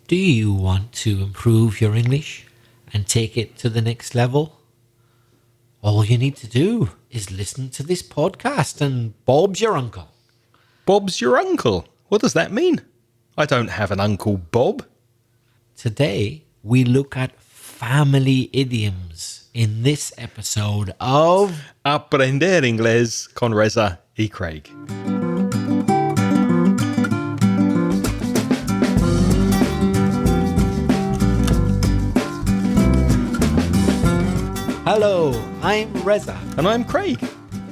Do you want to improve your English and take it to the next level? All you need to do is listen to this podcast and Bob's your uncle. Bob's your uncle? What does that mean? I don't have an Uncle Bob. Today, we look at family idioms in this episode of Aprender Inglés con Reza y Craig. Hello, I'm Reza. And I'm Craig.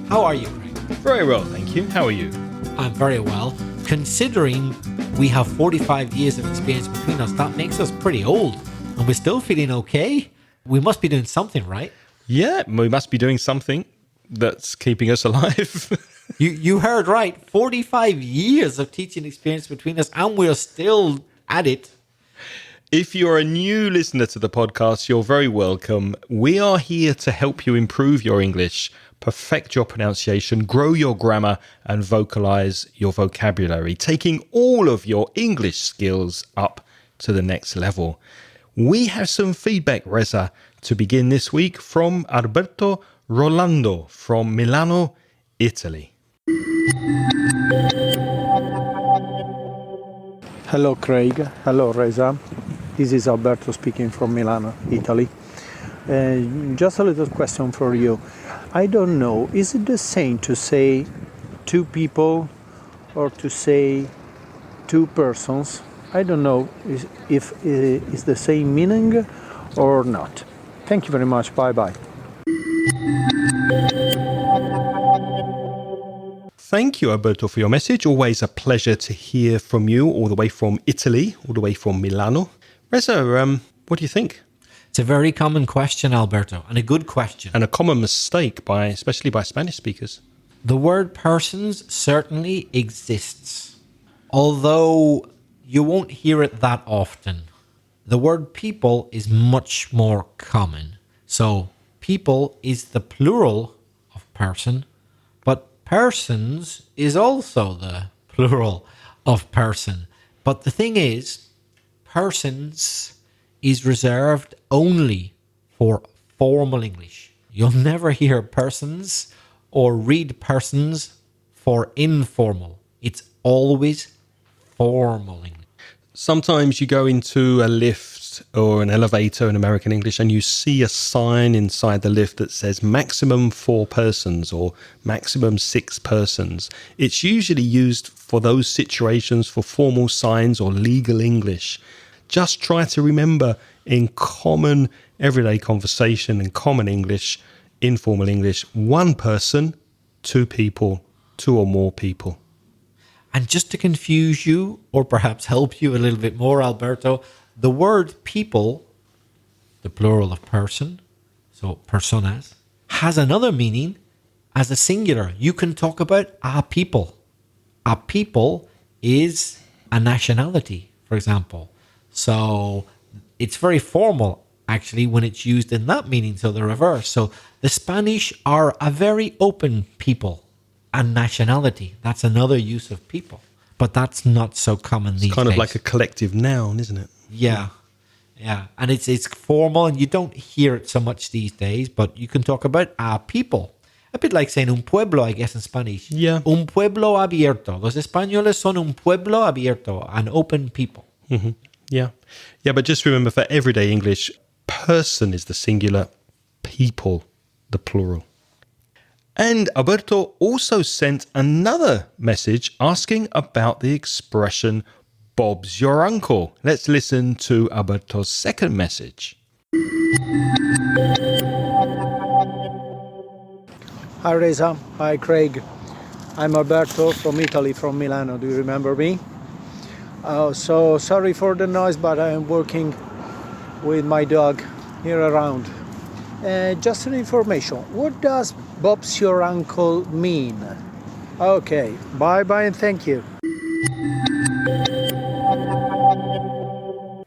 How are you, Craig? Very well, thank you. How are you? I'm very well. Considering we have 45 years of experience between us, that makes us pretty old. And we're still feeling okay. We must be doing something right. Yeah, we must be doing something that's keeping us alive. You heard right. 45 years of teaching experience between us, and we're still at it. If you're a new listener to the podcast, you're very welcome. We are here to help you improve your English, perfect your pronunciation, grow your grammar, and vocalize your vocabulary, taking all of your English skills up to the next level. We have some feedback, Reza, to begin this week from Alberto Rolando from Milano, Italy. Hello Craig, hello Reza. This is Alberto speaking from Milano, Italy. Just a little question for you. I don't know, is it the same to say two people or to say two persons? I don't know if it's the same meaning or not. Thank you very much. Bye-bye. Thank you, Alberto, for your message. Always a pleasure to hear from you all the way from Italy, all the way from Milano. Reza, what do you think? It's a very common question, Alberto, and a good question. And a common mistake, especially by Spanish speakers. The word persons certainly exists, although you won't hear it that often. The word people is much more common. So people is the plural of person, but persons is also the plural of person. But the thing is, persons is reserved only for formal English. You'll never hear persons or read persons for informal. It's always formal English. Sometimes you go into a lift or an elevator in American English and you see a sign inside the lift that says maximum 4 persons or maximum 6 persons. It's usually used for those situations for formal signs or legal English. Just try to remember in common everyday conversation and common English, informal English, 1 person, 2 people, 2 or more people. And just to confuse you, or perhaps help you a little bit more, Alberto, the word people, the plural of person, so personas, has another meaning as a singular. You can talk about a people. A people is a nationality, for example. So it's very formal, actually, when it's used in that meaning, so the reverse. So the Spanish are a very open people. And nationality, that's another use of people. But that's not so common these days. It's kind of like a collective noun, isn't it? Yeah. And it's formal, and you don't hear it so much these days, but you can talk about a people. A bit like saying un pueblo, I guess, in Spanish. Yeah. Un pueblo abierto. Los españoles son un pueblo abierto, an open people. Mm-hmm. Yeah, but just remember, for everyday English, person is the singular, people the plural. And Alberto also sent another message asking about the expression Bob's your uncle. Let's listen to Alberto's second message. Hi Reza, hi Craig. I'm Alberto from Italy, from Milano. Do you remember me? So sorry for the noise, but I am working with my dog here around. Just an information, what does Bob's your uncle mean? Okay, bye and thank you.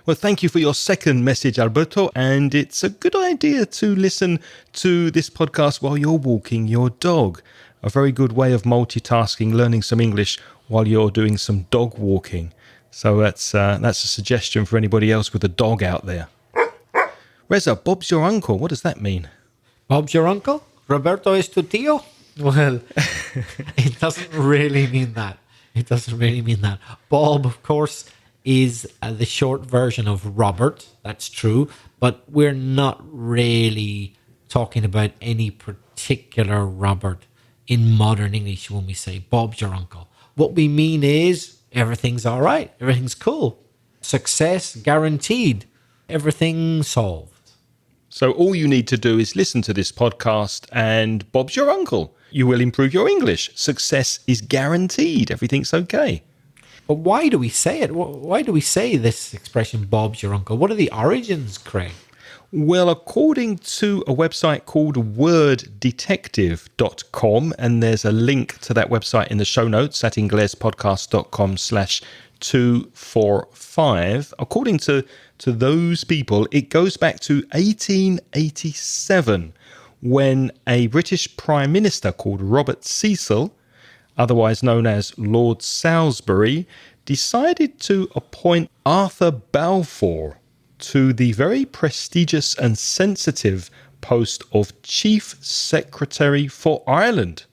Well, thank you for your second message, Alberto. And it's a good idea to listen to this podcast while you're walking your dog. A very good way of multitasking, learning some English while you're doing some dog walking. So that's a suggestion for anybody else with a dog out there. Reza, Bob's your uncle. What does that mean? Bob's your uncle? Roberto es tu tío? Well, it doesn't really mean that. It doesn't really mean that. Bob, of course, is the short version of Robert. That's true. But we're not really talking about any particular Robert in modern English when we say Bob's your uncle. What we mean is everything's all right. Everything's cool. Success guaranteed. Everything solved. So all you need to do is listen to this podcast and Bob's your uncle. You will improve your English. Success is guaranteed. Everything's okay. But why do we say it? Why do we say this expression, Bob's your uncle? What are the origins, Craig? Well, according to a website called worddetective.com, and there's a link to that website in the show notes at inglespodcast.com/245. According to those people, it goes back to 1887 when a British Prime Minister called Robert Cecil, otherwise known as Lord Salisbury, decided to appoint Arthur Balfour to the very prestigious and sensitive post of Chief Secretary for Ireland.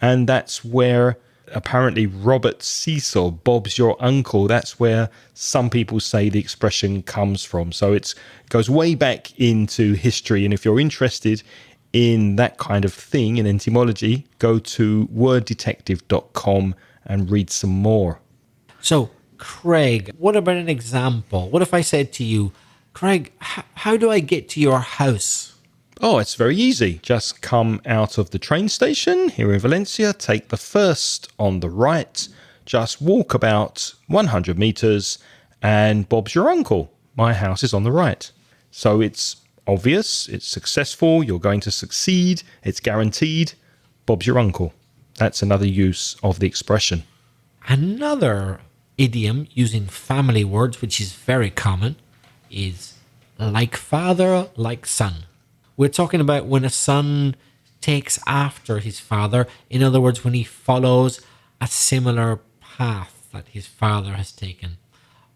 And that's where apparently Robert Cecil, Bob's your uncle, that's where some people say the expression comes from. So it goes way back into history. And if you're interested in that kind of thing, in etymology, go to worddetective.com and read some more. So, Craig, what about an example? What if I said to you, Craig, how do I get to your house? Oh, it's very easy. Just come out of the train station here in Valencia, take the first on the right, just walk about 100 meters, and Bob's your uncle. My house is on the right. So it's obvious, it's successful, you're going to succeed, it's guaranteed. Bob's your uncle. That's another use of the expression. Another idiom using family words, which is very common, is like father, like son. We're talking about when a son takes after his father. In other words, when he follows a similar path that his father has taken.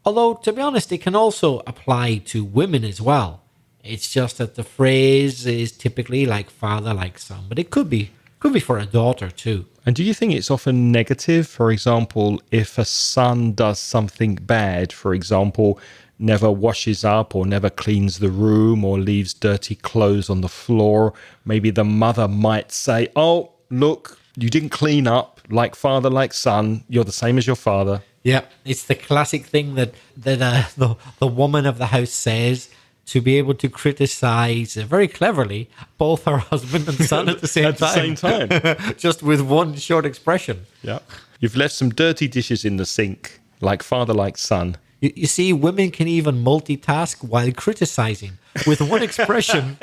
Although, to be honest, it can also apply to women as well. It's just that the phrase is typically like father, like son. But it could be for a daughter too. And do you think it's often negative? For example, if a son does something bad, for example, never washes up or never cleans the room or leaves dirty clothes on the floor, maybe the mother might say, oh, look, you didn't clean up, like father, like son, you're the same as your father. Yeah, it's the classic thing that the woman of the house says to be able to criticize very cleverly both her husband and son at the same At the same time. Just with one short expression. Yeah. You've left some dirty dishes in the sink, like father, like son. You see, women can even multitask while criticizing. With one expression,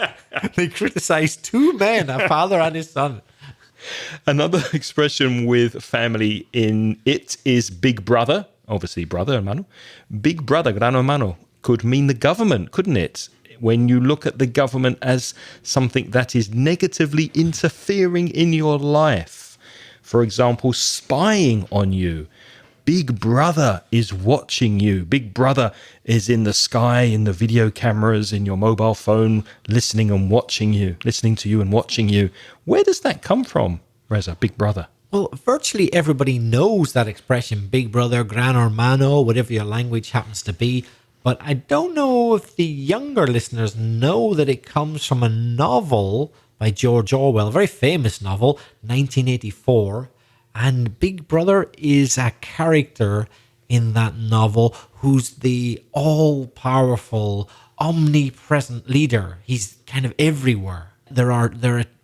they criticize two men, a father and his son. Another expression with family in it is big brother, obviously brother, hermano. Big brother, gran hermano, could mean the government, couldn't it? When you look at the government as something that is negatively interfering in your life. For example, spying on you. Big brother is watching you. Big brother is in the sky, in the video cameras, in your mobile phone, listening and watching you, listening to you and watching you. Where does that come from, Reza, big brother? Well, virtually everybody knows that expression, big brother, gran hermano, whatever your language happens to be. But I don't know if the younger listeners know that it comes from a novel by George Orwell, a very famous novel, 1984. And Big Brother is a character in that novel who's the all-powerful, omnipresent leader. He's kind of everywhere. There are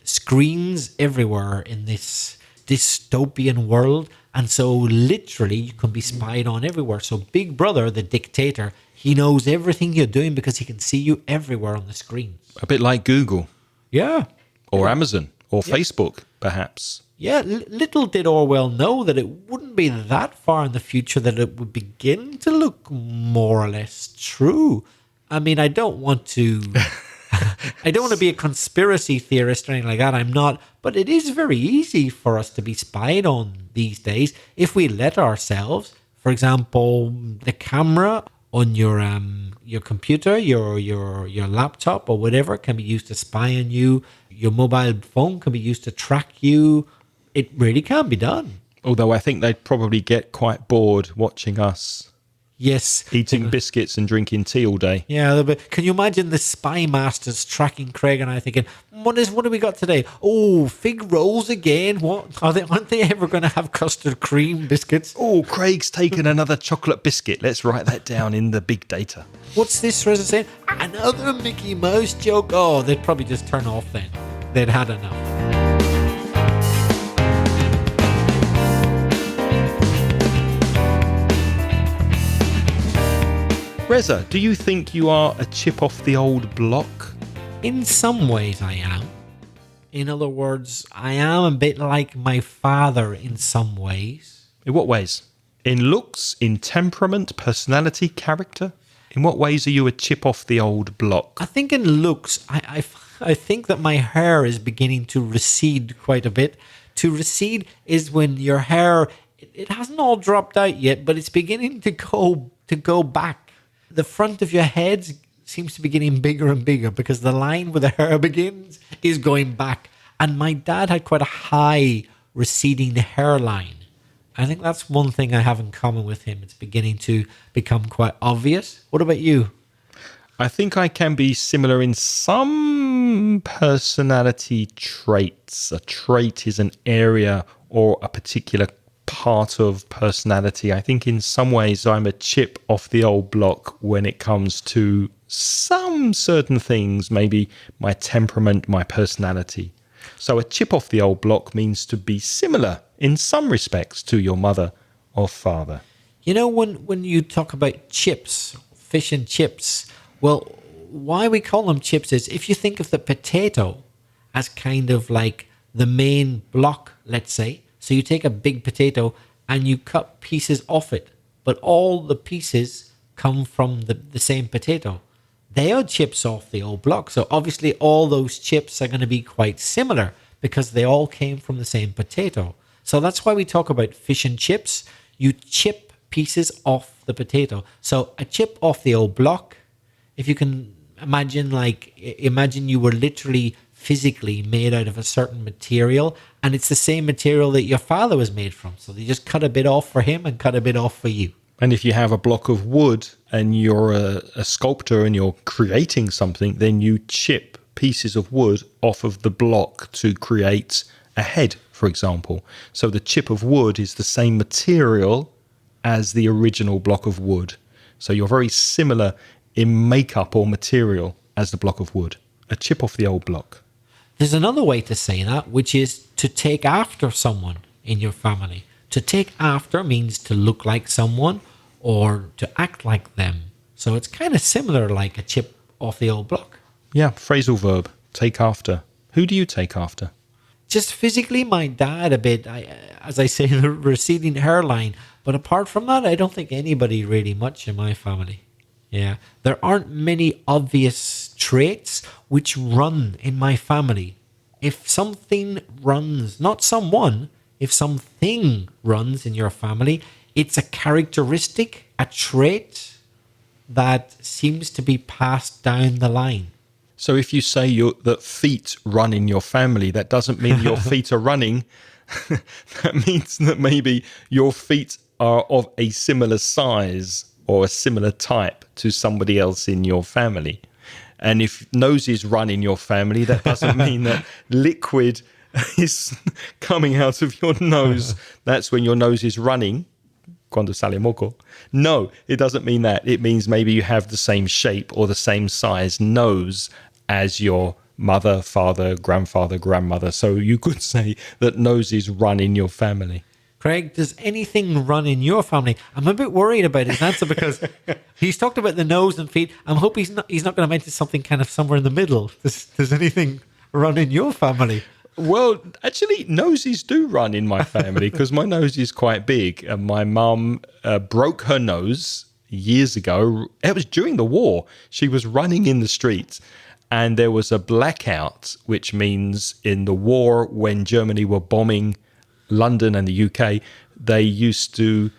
screens everywhere in this dystopian world. And so literally you can be spied on everywhere. So Big Brother, the dictator, he knows everything you're doing because he can see you everywhere on the screens. A bit like Google. Yeah. Or Amazon. Or Facebook, perhaps. Yeah, little did Orwell know that it wouldn't be that far in the future that it would begin to look more or less true. I mean, I don't want to be a conspiracy theorist or anything like that. I'm not. But it is very easy for us to be spied on these days if we let ourselves. For example, the camera on your computer, your laptop or whatever can be used to spy on you. Your mobile phone can be used to track you. It really can be done. Although I think they'd probably get quite bored watching us Yes. eating biscuits and drinking tea all day. Yeah, but can you imagine the spy masters tracking Craig and I thinking, what do we got today? Oh, fig rolls again. What aren't they ever going to have custard cream biscuits? Oh, Craig's taken another chocolate biscuit. Let's write that down in the big data. What's this Reza saying? Another Mickey Mouse joke. Oh, they'd probably just turn off then. They'd had enough. Reza, do you think you are a chip off the old block? In some ways I am. In other words, I am a bit like my father in some ways. In what ways? In looks, in temperament, personality, character? In what ways are you a chip off the old block? I think in looks, I think that my hair is beginning to recede quite a bit. To recede is when your hair, it hasn't all dropped out yet, but it's beginning to go back. The front of your head seems to be getting bigger and bigger because the line where the hair begins is going back. And my dad had quite a high receding hairline. I think that's one thing I have in common with him. It's beginning to become quite obvious. What about you? I think I can be similar in some personality traits. A trait is an area or a particular part of personality. I think in some ways I'm a chip off the old block when it comes to some certain things, maybe my temperament, my personality. So a chip off the old block means to be similar in some respects to your mother or father. You know, when you talk about chips, fish and chips, well, why we call them chips is if you think of the potato as kind of like the main block, let's say. So you take a big potato and you cut pieces off it, but all the pieces come from the same potato. They are chips off the old block. So obviously all those chips are going to be quite similar because they all came from the same potato. So that's why we talk about fish and chips. You chip pieces off the potato. So a chip off the old block, if you can imagine you were literally physically made out of a certain material, and it's the same material that your father was made from. So they just cut a bit off for him and cut a bit off for you. And if you have a block of wood and you're a sculptor and you're creating something, then you chip pieces of wood off of the block to create a head, for example. So the chip of wood is the same material as the original block of wood. So you're very similar in makeup or material as the block of wood. A chip off the old block. There's another way to say that, which is to take after someone in your family. To take after means to look like someone or to act like them. So it's kind of similar like a chip off the old block. Yeah, phrasal verb, take after. Who do you take after? Just physically, my dad a bit, as I say, the receding hairline. But apart from that, I don't think anybody really much in my family. Yeah, there aren't many obvious traits which run in my family. If something runs, not someone, if something runs in your family, it's a characteristic, a trait that seems to be passed down the line. So if you say that feet run in your family, that doesn't mean your feet are running. That means that maybe your feet are of a similar size or a similar type to somebody else in your family. And if noses run in your family, that doesn't mean that liquid is coming out of your nose. That's when your nose is running. Cuando sale moco. No, it doesn't mean that. It means maybe you have the same shape or the same size nose as your mother, father, grandfather, grandmother. So you could say that noses run in your family. Craig, does anything run in your family? I'm a bit worried about his answer because he's talked about the nose and feet. I'm hoping he's not going to mention something kind of somewhere in the middle. Does anything run in your family? Well, actually, noses do run in my family because my nose is quite big. And my mum broke her nose years ago. It was during the war. She was running in the streets and there was a blackout, which means in the war when Germany were bombing London and the UK, they used to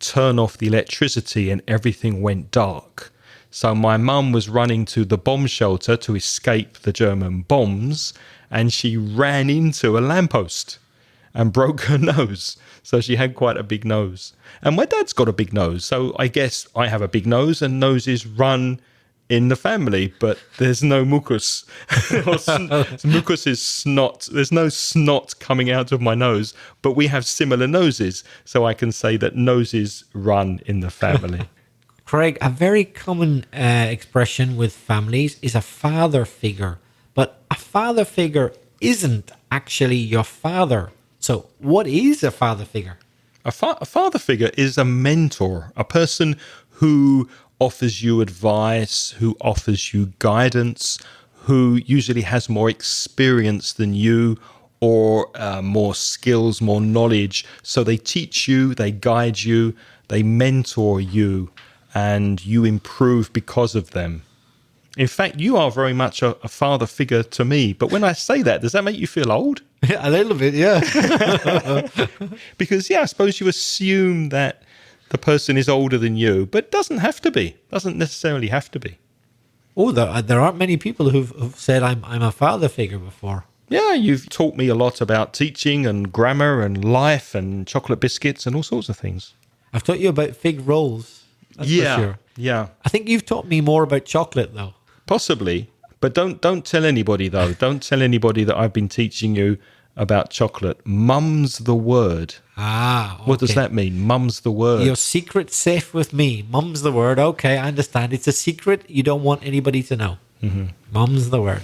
turn off the electricity and everything went dark. So my mum was running to the bomb shelter to escape the German bombs, and she ran into a lamppost and broke her nose. So she had quite a big nose. And my dad's got a big nose. So I guess I have a big nose, and noses run in the family, but there's no mucus. Mucus is snot. There's no snot coming out of my nose, but we have similar noses. So I can say that noses run in the family. Craig, a very common expression with families is a father figure, but a father figure isn't actually your father. So what is a father figure? A father figure is a mentor, a person who offers you advice, who offers you guidance, who usually has more experience than you, or more skills, more knowledge. So they teach you, they guide you, they mentor you, and you improve because of them. In fact, you are very much a father figure to me. But when I say that, does that make you feel old? A little bit, yeah. Because, I suppose you assume that the person is older than you, but doesn't have to be. Doesn't necessarily have to be. Oh, there aren't many people who've said I'm a father figure before. Yeah, you've taught me a lot about teaching and grammar and life and chocolate biscuits and all sorts of things. I've taught you about fig rolls. That's for sure. Yeah. I think you've taught me more about chocolate, though. Possibly, but don't tell anybody, though. Don't tell anybody that I've been teaching you about chocolate. Mum's the word. Ah, okay. What does that mean? Mum's the word. Your secret's safe with me. Mum's the word. Okay, I understand. It's a secret you don't want anybody to know. Mm-hmm. Mum's the word.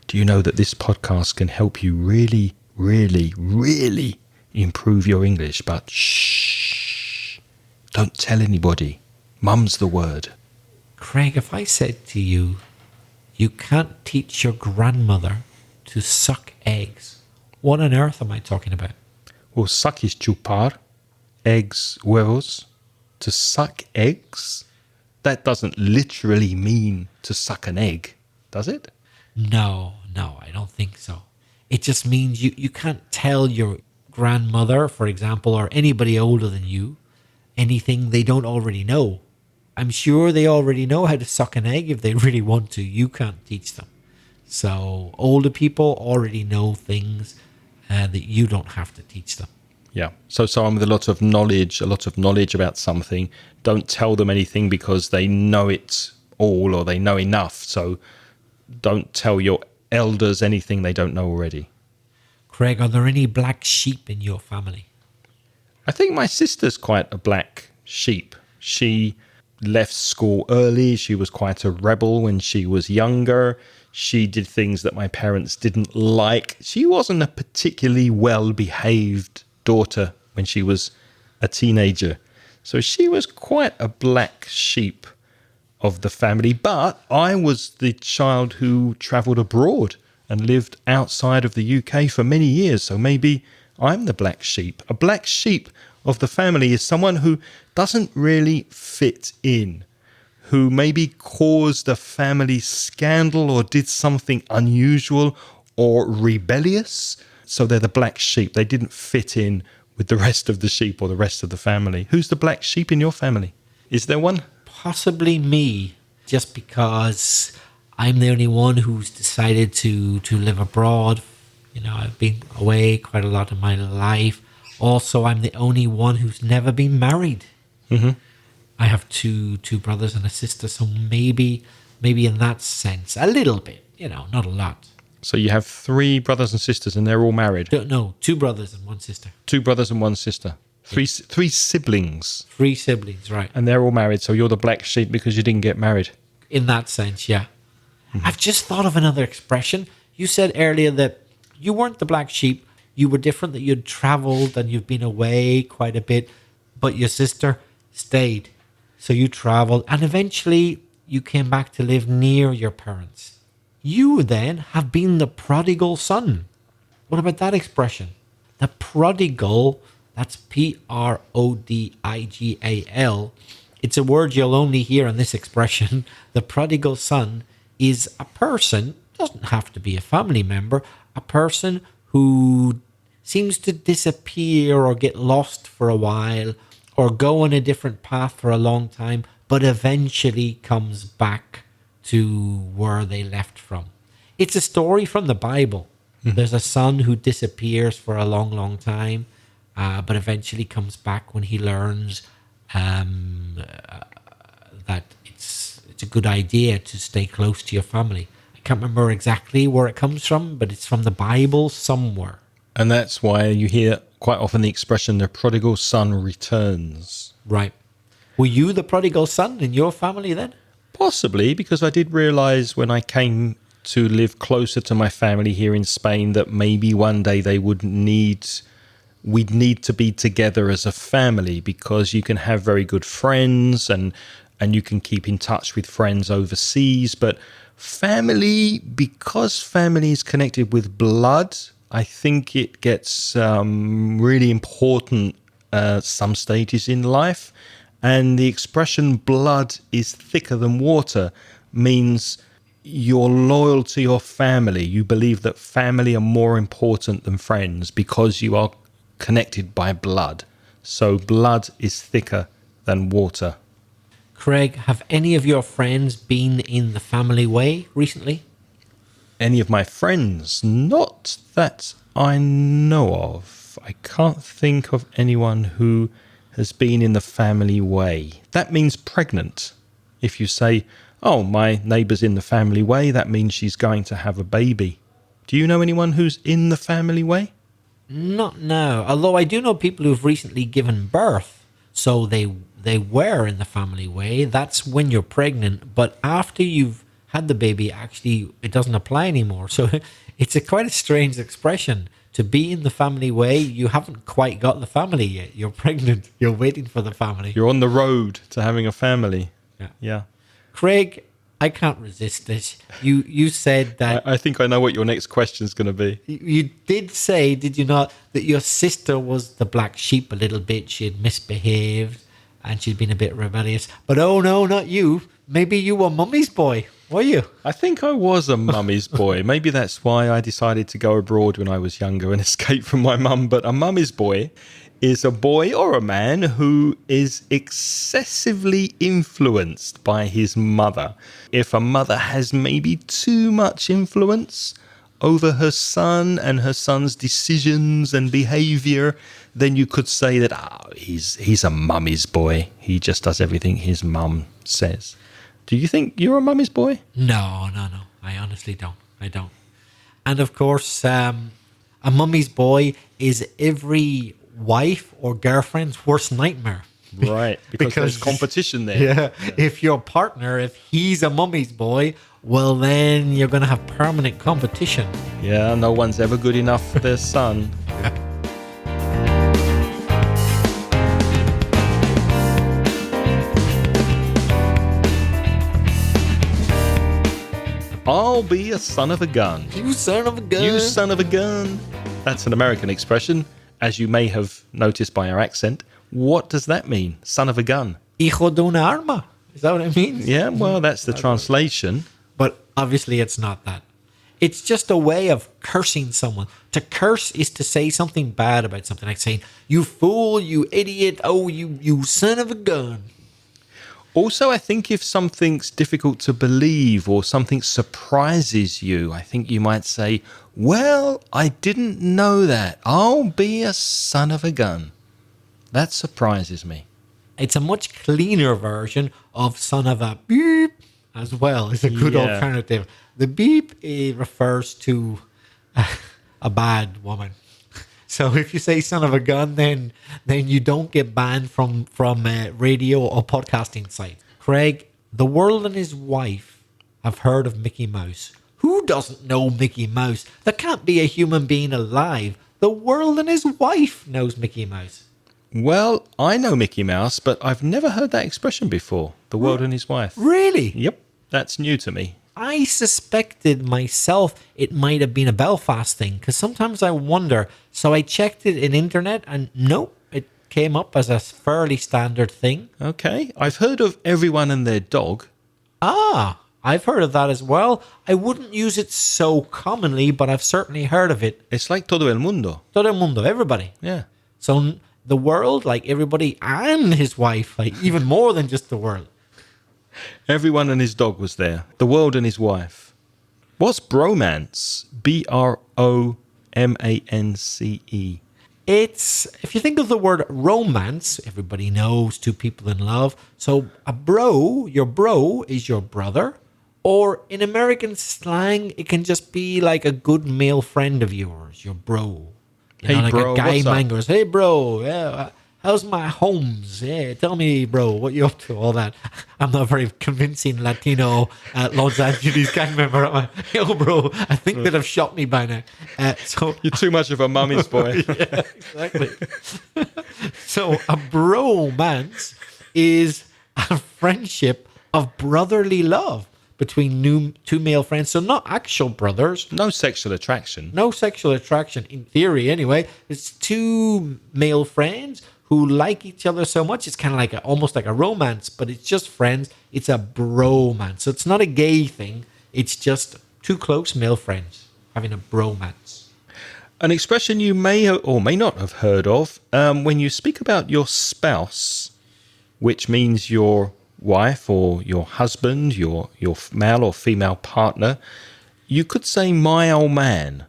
Do you know that this podcast can help you really, really, really improve your English? But shh, don't tell anybody. Mum's the word. Craig, if I said to you, you can't teach your grandmother to suck eggs, what on earth am I talking about? Well, suck is chupar, eggs, huevos. To suck eggs? That doesn't literally mean to suck an egg, does it? No, I don't think so. It just means you can't tell your grandmother, for example, or anybody older than you, anything they don't already know. I'm sure they already know how to suck an egg if they really want to. You can't teach them. So older people already know things that you don't have to teach them. Yeah. So someone with a lot of knowledge about something, don't tell them anything because they know it all or they know enough. So don't tell your elders anything they don't know already. Craig, are there any black sheep in your family? I think my sister's quite a black sheep. She left school early. She was quite a rebel when she was younger. She did things that my parents didn't like. She wasn't a particularly well-behaved daughter when she was a teenager. So she was quite a black sheep of the family. But I was the child who travelled abroad and lived outside of the UK for many years. So maybe I'm the black sheep. A black sheep of the family is someone who doesn't really fit in, who maybe caused a family scandal or did something unusual or rebellious. So they're the black sheep. They didn't fit in with the rest of the sheep or the rest of the family. Who's the black sheep in your family? Is there one? Possibly me, just because I'm the only one who's decided to live abroad. You know, I've been away quite a lot in my life. Also, I'm the only one who's never been married. Mm-hmm. I have two brothers and a sister, so maybe in that sense, a little bit, not a lot. So you have 3 brothers and sisters and they're all married? No, 2 brothers and 1 sister. 2 brothers and 1 sister. Three siblings. 3 siblings, right. And they're all married, so you're the black sheep because you didn't get married. In that sense, yeah. Mm-hmm. I've just thought of another expression. You said earlier that you weren't the black sheep. You were different, that you'd travelled and you've been away quite a bit, but your sister stayed. So you travelled and eventually you came back to live near your parents. You then have been the prodigal son. What about that expression? The prodigal, that's Prodigal. It's a word you'll only hear in this expression. The prodigal son is a person, doesn't have to be a family member, a person who seems to disappear or get lost for a while. or go on a different path for a long time, but eventually comes back to where they left from. It's a story from the Bible. There's a son who disappears for a long, long time, but eventually comes back when he learns that it's a good idea to stay close to your family. I can't remember exactly where it comes from, but it's from the Bible somewhere. And that's why you hear quite often the expression, the prodigal son returns. Right. Were you the prodigal son in your family then? Possibly, because I did realise when I came to live closer to my family here in Spain that maybe one day we'd need to be together as a family, because you can have very good friends and you can keep in touch with friends overseas. But family, because family is connected with blood, I think it gets really important some stages in life. And the expression blood is thicker than water means you're loyal to your family. You believe that family are more important than friends because you are connected by blood. So blood is thicker than water. Craig, have any of your friends been in the family way recently? Any of my friends? Not that I know of. I can't think of anyone who has been in the family way. That means pregnant. If you say, oh, my neighbour's in the family way, that means she's going to have a baby. Do you know anyone who's in the family way? Not now. Although I do know people who've recently given birth. So they were in the family way. That's when you're pregnant. But after you've had the baby, actually, it doesn't apply anymore. So it's quite a strange expression. To be in the family way, you haven't quite got the family yet. You're pregnant. You're waiting for the family. You're on the road to having a family. Yeah. Craig, I can't resist this. You said that... I think I know what your next question is going to be. You did say, did you not, that your sister was the black sheep a little bit. She had misbehaved and she'd been a bit rebellious. But oh no, not you. Maybe you were mummy's boy, were you? I think I was a mummy's boy. Maybe that's why I decided to go abroad when I was younger and escape from my mum. But a mummy's boy is a boy or a man who is excessively influenced by his mother. If a mother has maybe too much influence over her son and her son's decisions and behaviour, then you could say that he's a mummy's boy. He just does everything his mum says. Do you think you're a mummy's boy? No. I honestly don't. I don't. And of course, a mummy's boy is every wife or girlfriend's worst nightmare. Right, because there's competition there. Yeah, if your partner, if he's a mummy's boy, well then you're going to have permanent competition. Yeah, no one's ever good enough for their son. I'll be a son of a gun. You son of a gun. You son of a gun. That's an American expression, as you may have noticed by our accent. What does that mean, son of a gun? Hijo de una arma. Is that what it means? Yeah, well, that's the translation. But obviously it's not that. It's just a way of cursing someone. To curse is to say something bad about something, like saying, you fool, you idiot, oh, you son of a gun. Also, I think if something's difficult to believe or something surprises you, I think you might say, well, I didn't know that. I'll be a son of a gun. That surprises me. It's a much cleaner version of son of a beep as well. It's a good alternative. The beep refers to a bad woman. So if you say son of a gun, then you don't get banned from radio or podcasting sites. Craig, the world and his wife have heard of Mickey Mouse. Who doesn't know Mickey Mouse? There can't be a human being alive. The world and his wife knows Mickey Mouse. Well, I know Mickey Mouse, but I've never heard that expression before. The world and his wife. Really? Yep, that's new to me. I suspected myself it might have been a Belfast thing, because sometimes I wonder. So I checked it in internet and nope, it came up as a fairly standard thing. Okay, I've heard of everyone and their dog. Ah, I've heard of that as well. I wouldn't use it so commonly, but I've certainly heard of it. It's like todo el mundo. Todo el mundo, everybody. Yeah. So the world, like everybody and his wife, like even more than just the world. Everyone and his dog was there. The world and his wife. What's bromance? B-R-O-M-A-N-C-E. It's, if you think of the word romance, everybody knows two people in love. So your bro is your brother. Or in American slang, it can just be like a good male friend of yours, your bro. Hey, like bro, a guy what's up? man goes, hey, bro, yeah, how's my homes? Yeah, tell me, bro, what you up to? All that. I'm not a very convincing Latino Los Angeles gang member. I'm like, yo, bro, I think they'd have shot me by now. So You're too much of a mummy's boy. yeah, exactly. So a bromance is a friendship of brotherly love between two male friends. So not actual brothers. No sexual attraction. No sexual attraction, in theory anyway. It's two male friends who like each other so much. It's kind of like almost like a romance, but it's just friends. It's a bromance. So it's not a gay thing. It's just two close male friends having a bromance. An expression you may or may not have heard of when you speak about your spouse, which means your wife or your husband, your male or female partner, you could say my old man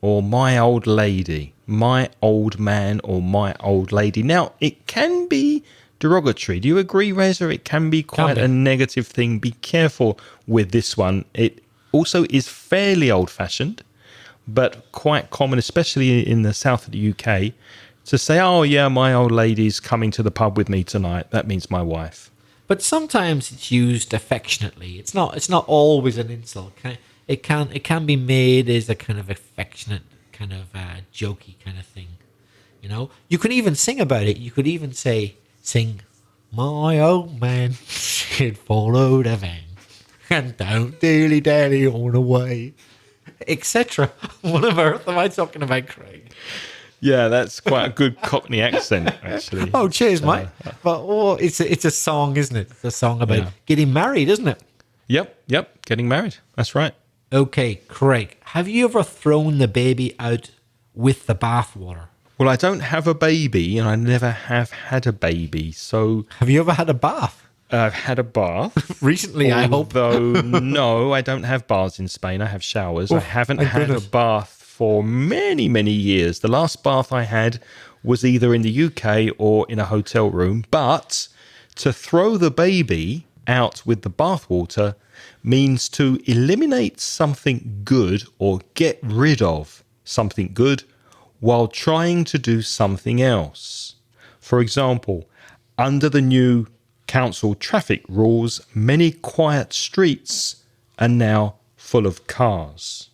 or my old lady, my old man or my old lady. Now, it can be derogatory. Do you agree, Reza? It can be quite a negative thing. Be careful with this one. It also is fairly old-fashioned, but quite common, especially in the south of the UK, to say, oh, yeah, my old lady's coming to the pub with me tonight. That means my wife. But sometimes it's used affectionately. It's not always an insult. It can be made as a kind of affectionate, kind of jokey kind of thing. You know, you can even sing about it. You could even sing, my old man, he'd followed a van, and don't dilly dally on the way, etc. What on earth am I talking about, Craig? Yeah, that's quite a good Cockney accent, actually. Oh, cheers, mate. But it's a song, isn't it? It's a song about getting married, isn't it? Yep, getting married. That's right. Okay, Craig, have you ever thrown the baby out with the bathwater? Well, I don't have a baby, and I never have had a baby, so... Have you ever had a bath? I've had a bath. Recently, I hope. Though, no, I don't have baths in Spain. I have showers. I haven't had a bath for many, many years. The last bath I had was either in the UK or in a hotel room. But to throw the baby out with the bathwater means to eliminate something good or get rid of something good while trying to do something else. For example, under the new council traffic rules, many quiet streets are now full of cars.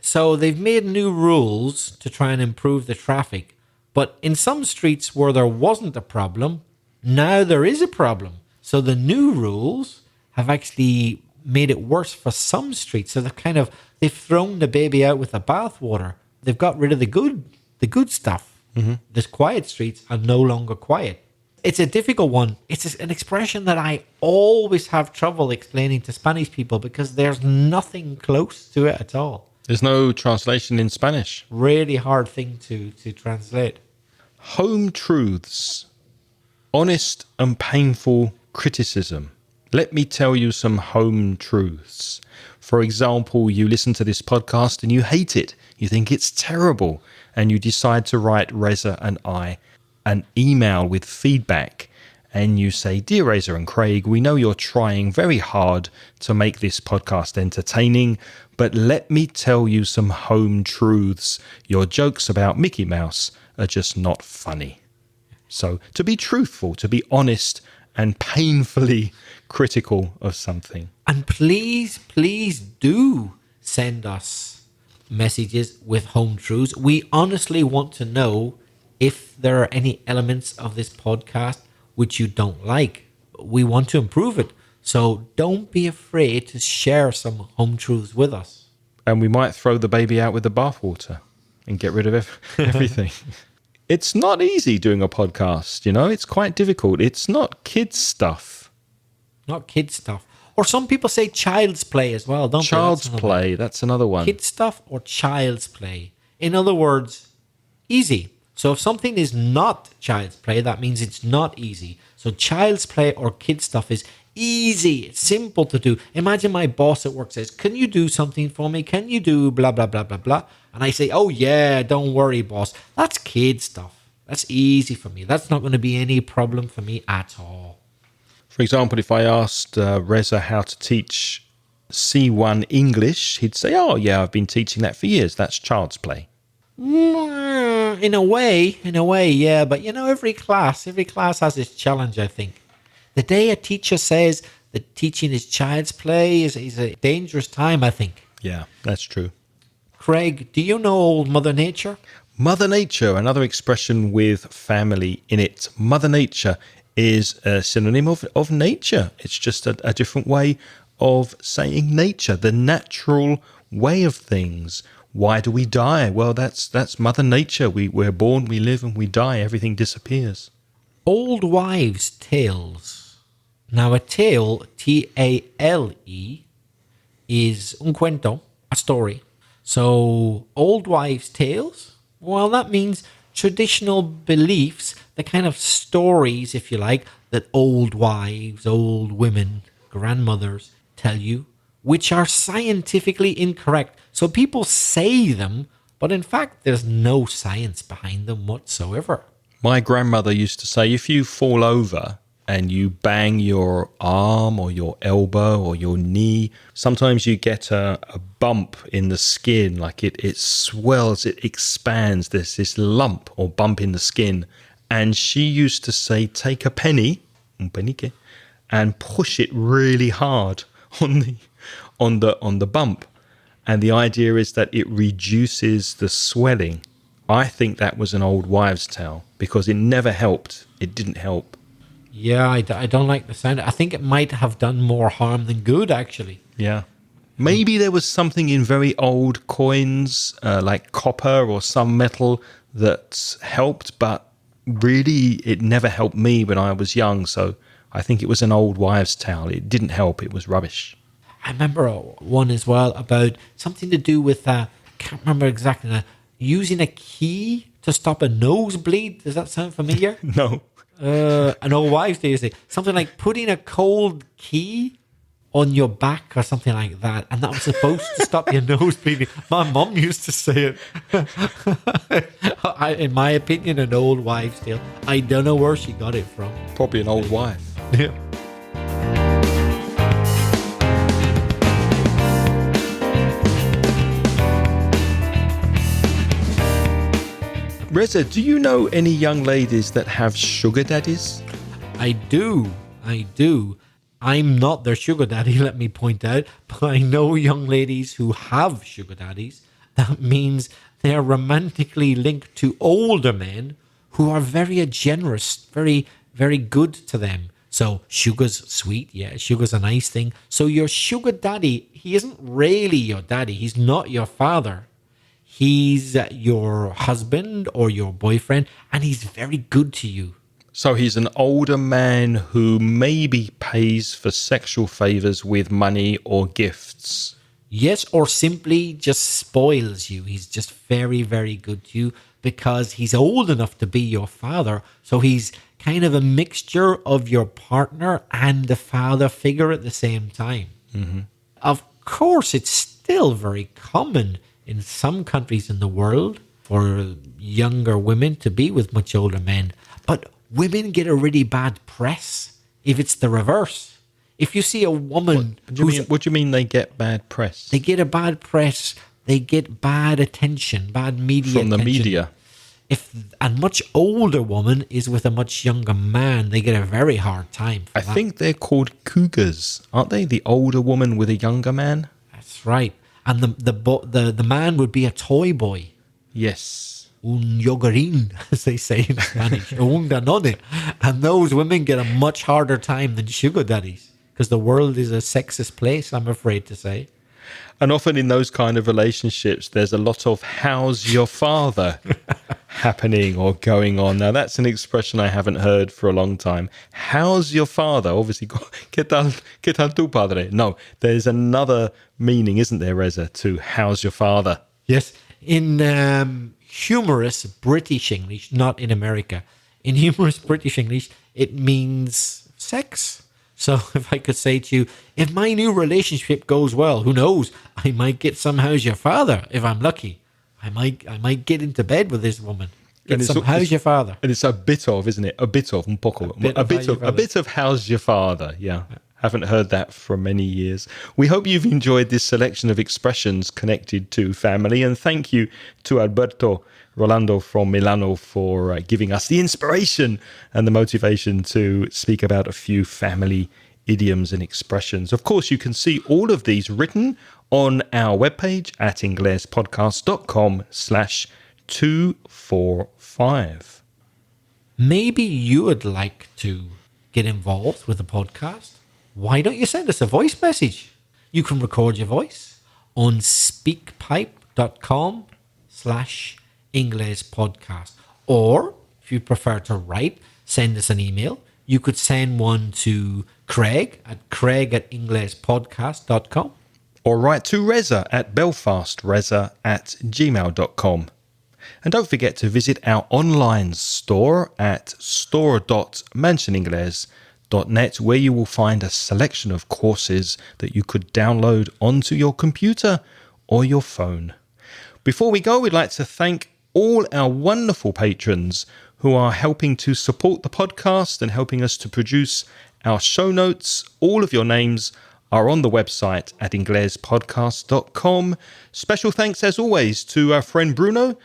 So they've made new rules to try and improve the traffic. But in some streets where there wasn't a problem, now there is a problem. So the new rules have actually made it worse for some streets. So they've thrown the baby out with the bathwater. They've got rid of the good stuff. Mm-hmm. The quiet streets are no longer quiet. It's a difficult one. It's an expression that I always have trouble explaining to Spanish people because there's nothing close to it at all. There's no translation in Spanish. Really hard thing to translate. Home truths. Honest and painful criticism. Let me tell you some home truths. For example, you listen to this podcast and you hate it. You think it's terrible. And you decide to write Reza and I an email with feedback. And you say, Dear Reza and Craig, we know you're trying very hard to make this podcast entertaining, but let me tell you some home truths. Your jokes about Mickey Mouse are just not funny. So to be truthful, to be honest and painfully critical of something. And please do send us messages with home truths. We honestly want to know if there are any elements of this podcast which you don't like. We want to improve it. So don't be afraid to share some home truths with us. And we might throw the baby out with the bathwater and get rid of everything. It's not easy doing a podcast, you know. It's quite difficult. It's not kids stuff. Not kids stuff. Or some people say child's play as well, don't they? Child's play, that's another one. Kids stuff or child's play. In other words, easy. So if something is not child's play, that means it's not easy. So child's play or kid stuff is easy. It's simple to do. Imagine my boss at work says, can you do something for me? Can you do blah, blah, blah, blah, blah? And I say, oh yeah, don't worry, boss. That's kid stuff. That's easy for me. That's not going to be any problem for me at all. For example, if I asked Reza how to teach C1 English, he'd say, oh yeah, I've been teaching that for years. That's child's play. In a way, yeah. But every class has its challenge, I think. The day a teacher says that teaching is child's play is a dangerous time, I think. Yeah, that's true. Craig, do you know Old Mother Nature? Mother Nature, another expression with family in it. Mother Nature is a synonym of nature. It's just a different way of saying nature, the natural way of things. Why do we die? Well, that's Mother Nature. We're born, we live, and we die. Everything disappears. Old wives' tales. Now, a tale, T-A-L-E, is un cuento, a story. So, old wives' tales? Well, that means traditional beliefs, the kind of stories, if you like, that old wives, old women, grandmothers tell you, which are scientifically incorrect. So people say them, but in fact, there's no science behind them whatsoever. My grandmother used to say, if you fall over and you bang your arm or your elbow or your knee, sometimes you get a bump in the skin, like it swells, it expands. There's this lump or bump in the skin. And she used to say, take a penny, un penique, and push it really hard on the bump. And the idea is that it reduces the swelling. I think that was an old wives' tale because it never helped. It didn't help. Yeah, I don't like the sound. I think it might have done more harm than good, actually. Yeah. Maybe there was something in very old coins, like copper or some metal, that helped, but really it never helped me when I was young. So I think it was an old wives' tale. It didn't help. It was rubbish. I remember one as well about something to do with, I can't remember exactly now, using a key to stop a nosebleed. Does that sound familiar? No. An old wives' tale, say something like putting a cold key on your back or something like that, and that was supposed to stop your nose bleeding. My mum used to say it. In my opinion, an old wives' tale. I don't know where she got it from. Probably an old wife. Yeah. Reza, do you know any young ladies that have sugar daddies? I do. I'm not their sugar daddy, let me point out, but I know young ladies who have sugar daddies. That means they're romantically linked to older men who are very generous, very, very good to them. So sugar's sweet, yeah, sugar's a nice thing. So your sugar daddy, he isn't really your daddy. He's not your father. He's your husband or your boyfriend, and he's very good to you. So he's an older man who maybe pays for sexual favors with money or gifts. Yes, or simply just spoils you. He's just very, very good to you because he's old enough to be your father. So he's kind of a mixture of your partner and the father figure at the same time. Mm-hmm. Of course, it's still very common in some countries in the world for younger women to be with much older men. But women get a really bad press if it's the reverse. If you see a woman... What do you mean they get bad press? They get a bad press. They get bad attention, bad media From the attention. media. If a much older woman is with a much younger man, they get a very hard time for that. I think they're called cougars, aren't they? The older woman with a younger man? That's right. And the man would be a toy boy. Yes. Un yogurín, as they say in Spanish. Un danone. And those women get a much harder time than sugar daddies because the world is a sexist place, I'm afraid to say. And often in those kind of relationships, there's a lot of how's your father happening or going on. Now, that's an expression I haven't heard for a long time. How's your father? Obviously, ¿qué tal tu padre? No, there's another meaning, isn't there, Reza, to how's your father? Yes. In humorous British English, not in America. In humorous British English, it means sex. So if I could say to you, if my new relationship goes well, who knows? I might get some How's Your Father if I'm lucky. I might get into bed with this woman. Get some How's Your Father. And it's a bit of, isn't it? A bit of, un poco. A bit of How's Your Father. Yeah. Haven't heard that for many years. We hope you've enjoyed this selection of expressions connected to family, and thank you to Alberto Rolando from Milano for giving us the inspiration and the motivation to speak about a few family idioms and expressions. Of course, you can see all of these written on our webpage at inglespodcast.com/245. Maybe you would like to get involved with the podcast. Why don't you send us a voice message? You can record your voice on speakpipe.com/inglespodcast. Or, if you prefer to write, send us an email. You could send one to Craig at inglespodcast.com. Or write to Reza at belfastreza@gmail.com. And don't forget to visit our online store at store.mansioningles.net, where you will find a selection of courses that you could download onto your computer or your phone. Before we go, we'd like to thank all our wonderful patrons who are helping to support the podcast and helping us to produce our show notes. All of your names are on the website at inglespodcast.com. Special thanks, as always, to our friend Bruno,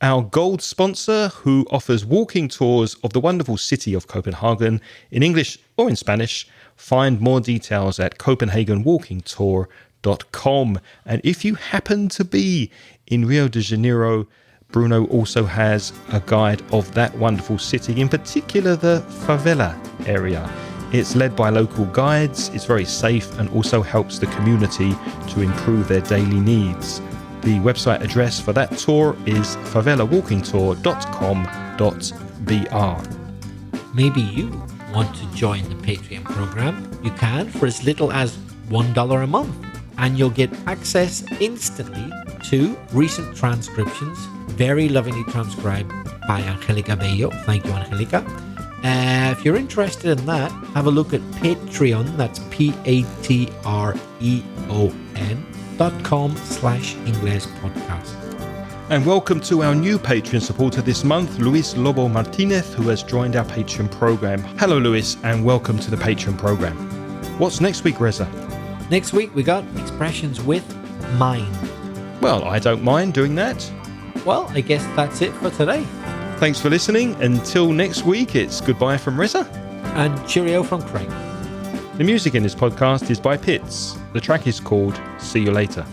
our gold sponsor, who offers walking tours of the wonderful city of Copenhagen in English or in Spanish. Find more details at copenhagenwalkingtour.com. And if you happen to be in Rio de Janeiro, Bruno also has a guide of that wonderful city, in particular the favela area. It's led by local guides, it's very safe, and also helps the community to improve their daily needs. The website address for that tour is favelawalkingtour.com.br. Maybe you want to join the Patreon program. You can for as little as $1 a month, and you'll get access instantly to recent transcriptions, very lovingly transcribed by Angelica Bello. Thank you, Angelica. If you're interested in that, have a look at Patreon. That's patreon.com/inglespodcast. And welcome to our new Patreon supporter this month, Luis Lobo Martinez, who has joined our Patreon program. Hello, Luis, and welcome to the Patreon program. What's next week, Reza? Next week, we got expressions with mind. Well, I don't mind doing that. Well, I guess that's it for today. Thanks for listening. Until next week, it's goodbye from Reza. And cheerio from Craig. The music in this podcast is by Pitts. The track is called See You Later.